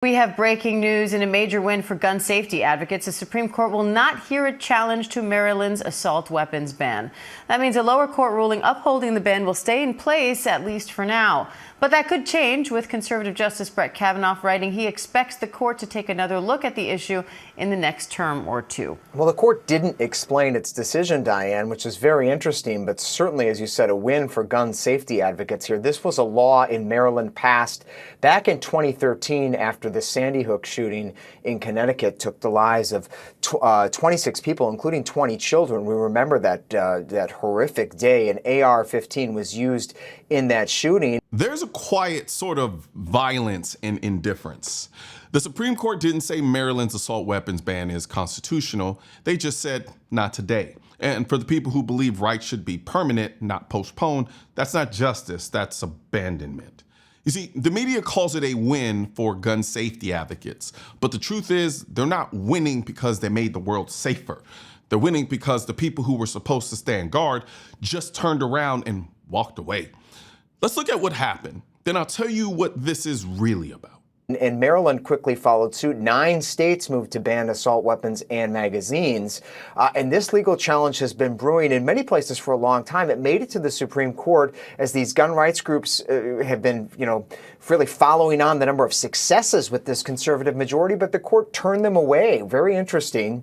We have breaking news and a major win for gun safety advocates. The Supreme Court will not hear a challenge to Maryland's assault weapons ban. That means a lower court ruling upholding the ban will stay in place, at least for now. But that could change, with conservative Justice Brett Kavanaugh writing he expects the court to take another look at the issue in the next term or two. Well, the court didn't explain its decision, Diane, which is very interesting, but certainly, as you said, a win for gun safety advocates here. This was a law in Maryland passed back in 2013 after the Sandy Hook shooting in Connecticut took the lives of 26 people, including 20 children. We remember that horrific day. An AR-15 was used in that shooting. There's a quiet sort of violence and indifference. The Supreme Court didn't say Maryland's assault weapons ban is constitutional. They just said, not today. And for the people who believe rights should be permanent, not postponed, that's not justice, that's abandonment. You see, the media calls it a win for gun safety advocates, but the truth is they're not winning because they made the world safer. They're winning because the people who were supposed to stand guard just turned around and walked away. Let's look at what happened. Then I'll tell you what this is really about. And Maryland quickly followed suit. 9 states moved to ban assault weapons and magazines. And this legal challenge has been brewing in many places for a long time. It made it to the Supreme Court as these gun rights groups have been, really following on the number of successes with this conservative majority, but the court turned them away. Very interesting.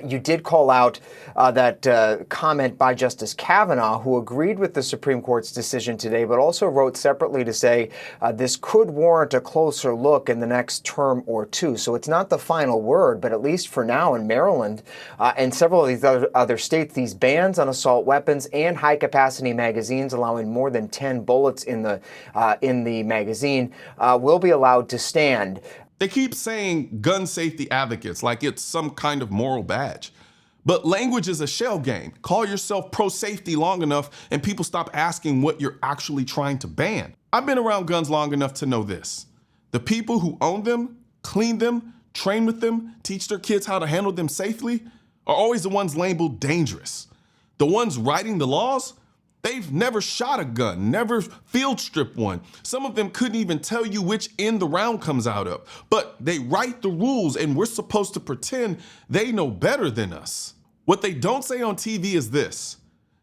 You did call out that comment by Justice Kavanaugh, who agreed with the Supreme Court's decision today, but also wrote separately to say this could warrant a closer look in the next term or two. So it's not the final word, but at least for now in Maryland and several of these other states, these bans on assault weapons and high-capacity magazines allowing more than 10 bullets in the magazine will be allowed to stand. They keep saying gun safety advocates like it's some kind of moral badge. But language is a shell game. Call yourself pro-safety long enough and people stop asking what you're actually trying to ban. I've been around guns long enough to know this. The people who own them, clean them, train with them, teach their kids how to handle them safely are always the ones labeled dangerous. The ones writing the laws, they've never shot a gun, never field stripped one. Some of them couldn't even tell you which end the round comes out of. But they write the rules and we're supposed to pretend they know better than us. What they don't say on TV is this.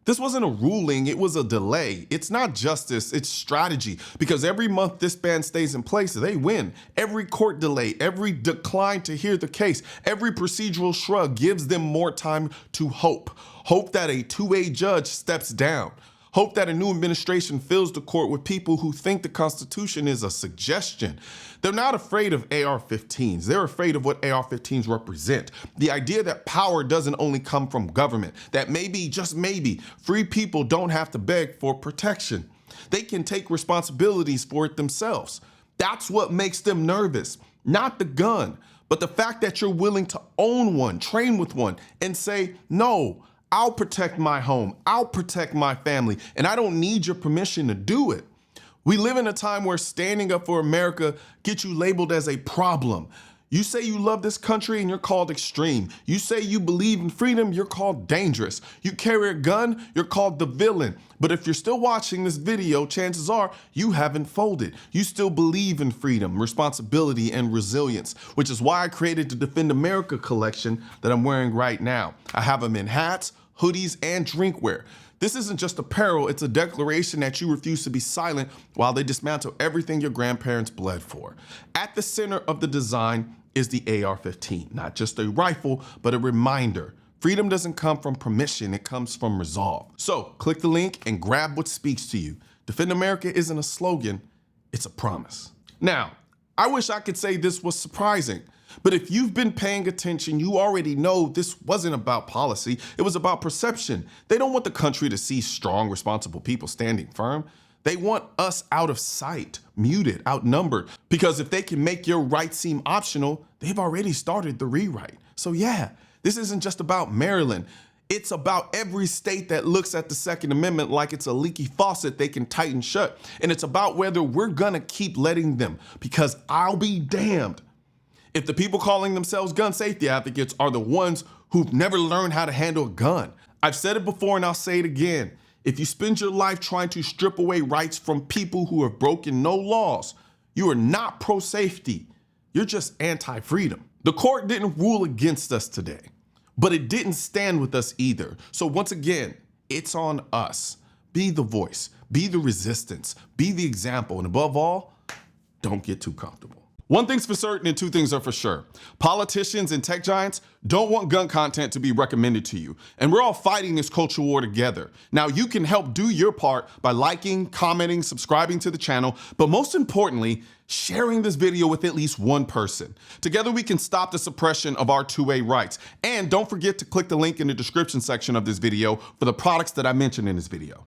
This wasn't a ruling, it was a delay. It's not justice, it's strategy. Because every month this ban stays in place, they win. Every court delay, every decline to hear the case, every procedural shrug gives them more time to hope. Hope that a two-way judge steps down. Hope that a new administration fills the court with people who think the Constitution is a suggestion. They're not afraid of AR-15s. They're afraid of what AR-15s represent. The idea that power doesn't only come from government, that maybe, just maybe, free people don't have to beg for protection. They can take responsibilities for it themselves. That's what makes them nervous, not the gun, but the fact that you're willing to own one, train with one, and say, no, I'll protect my home, I'll protect my family, and I don't need your permission to do it. We live in a time where standing up for America gets you labeled as a problem. You say you love this country and you're called extreme. You say you believe in freedom, you're called dangerous. You carry a gun, you're called the villain. But if you're still watching this video, chances are you haven't folded. You still believe in freedom, responsibility, and resilience, which is why I created the Defend America collection that I'm wearing right now. I have them in hats, hoodies, and drinkware. This isn't just apparel, it's a declaration that you refuse to be silent while they dismantle everything your grandparents bled for. At the center of the design is the AR-15, not just a rifle, but a reminder. Freedom doesn't come from permission, it comes from resolve. So click the link and grab what speaks to you. Defend America isn't a slogan, it's a promise. Now, I wish I could say this was surprising, but if you've been paying attention, you already know this wasn't about policy, it was about perception. They don't want the country to see strong, responsible people standing firm. They want us out of sight, muted, outnumbered, because if they can make your rights seem optional, they've already started the rewrite. So yeah, this isn't just about Maryland. It's about every state that looks at the Second Amendment like it's a leaky faucet they can tighten shut. And it's about whether we're gonna keep letting them, because I'll be damned if the people calling themselves gun safety advocates are the ones who've never learned how to handle a gun. I've said it before and I'll say it again. If you spend your life trying to strip away rights from people who have broken no laws, you are not pro-safety. you're just anti-freedom. The court didn't rule against us today, but it didn't stand with us either. So once again, it's on us. Be the voice, be the resistance, be the example, and above all, don't get too comfortable. One thing's for certain and two things are for sure. Politicians and tech giants don't want gun content to be recommended to you. And we're all fighting this culture war together. Now you can help do your part by liking, commenting, subscribing to the channel, but most importantly, sharing this video with at least one person. Together we can stop the suppression of our 2A rights. And don't forget to click the link in the description section of this video for the products that I mentioned in this video.